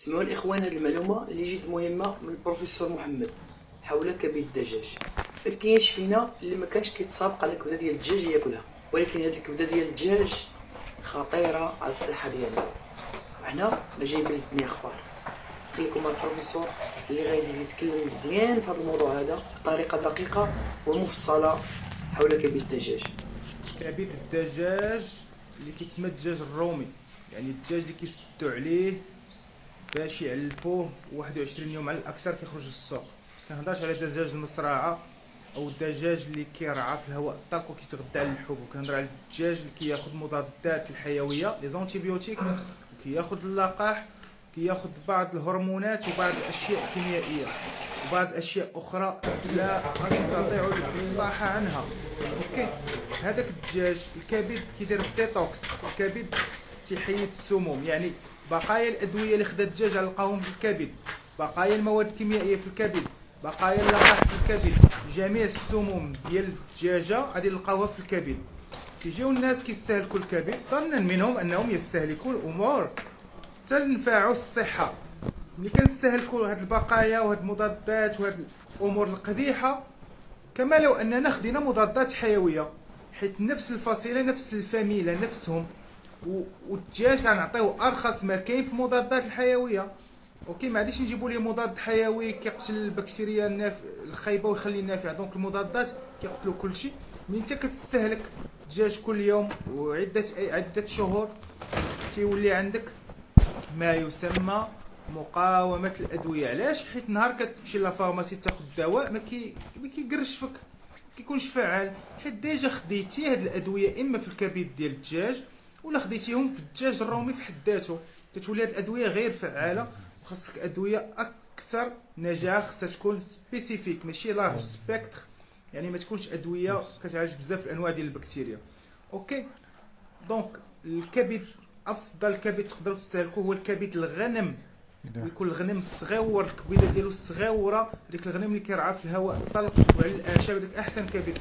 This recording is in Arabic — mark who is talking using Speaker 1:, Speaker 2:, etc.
Speaker 1: سمعوا الإخوان هذه المعلومة اللي جد مهمة من البروفيسور محمد حول كبد الدجاج. ما كاينش فينا اللي ما كانش كيتسابق على كبده ديال الدجاج ياكلها، ولكن هذه الكبده ديال الدجاج خطيرة على الصحة ديالنا. وحنا ما جايبين لكم اخبار، خليكم مع البروفيسور اللي غادي يتكلم مزيان في هذا الموضوع هذا بطريقة دقيقة ومفصلة حول كبد الدجاج.
Speaker 2: كبد الدجاج اللي كيتسمى الدجاج الرومي، يعني الدجاج اللي كيسدو عليه باش يعلفوه 21 يوم على الاكثر كيخرج للسوق. كنهضرش على دجاج المصراعه او الدجاج اللي كيرعى في الهواء الطلق وكيتغذى على اللحوم، وكنهضر على الدجاج اللي كياخذ مضادات الحيويه لي زونتيبيوتيك، وكياخذ اللقاح، كياخذ بعض الهرمونات وبعض الاشياء كيميائيه وبعض الاشياء اخرى لا نستطيع الافصاح عنها. اوكي، هذاك الدجاج الكبد كيدير ديتوكس، الكبد تيحيد السموم، يعني بقايا الادويه اللي خدا الدجاج غنلقاوهم في الكبد، بقايا المواد الكيميائيه في الكبد، بقايا اللقاح في الكبد، جميع السموم ديال الدجاجه غادي نلقاوها في الكبد. كيجيو الناس كيستهلكوا الكبد ظنا منهم انهم يستهلكوا الامور تنفعوا الصحه. ملي كنستهلكوا هاد البقايا وهاد المضادات وهاد الامور القبيحه، كما لو اننا خدينا مضادات حيويه، حيت نفس الفصيله نفس الفاميله نفسهم، والدجاج كنعطيوه ارخص ما كاين في المضادات الحيويه. اوكي، ما غاديش نجيبوا ليه مضاد حيوي كيقتل البكتيريا الخايبه ويخلي النافع. دونك المضادات كيقتلوا كلشي. ملي انت كتستهلك الدجاج كل يوم وعده شهور، تيولي عندك ما يسمى مقاومه الادويه. علاش؟ حيت نهار كتمشي لافارماسي تاخذ الدواء ما كيقرش فيك، كيكونش فعال، حيت ديجا خديتي هاد الادويه اما في الكبد ديال الدجاج ولا خديتيهم في الدجاج الرومي في حد ذاته. كتولي هاد الادويه غير فعاله، وخاصك ادويه اكثر نجاح، خاصها تكون سبيسيفيك ماشي لارج سبيكتر، يعني ما تكونش ادويه كتعالج بزاف الانواع ديال البكتيريا. اوكي، دونك الكبد، افضل كبد تقدروا تستهلكوه هو الكبد الغنم، ويكون الغنم الصغيور، الكبيده ديالو الصغيوره، ديك الغنم اللي كيرعى في الهواء الطلق وعلى الاعشاب، داك احسن كبد.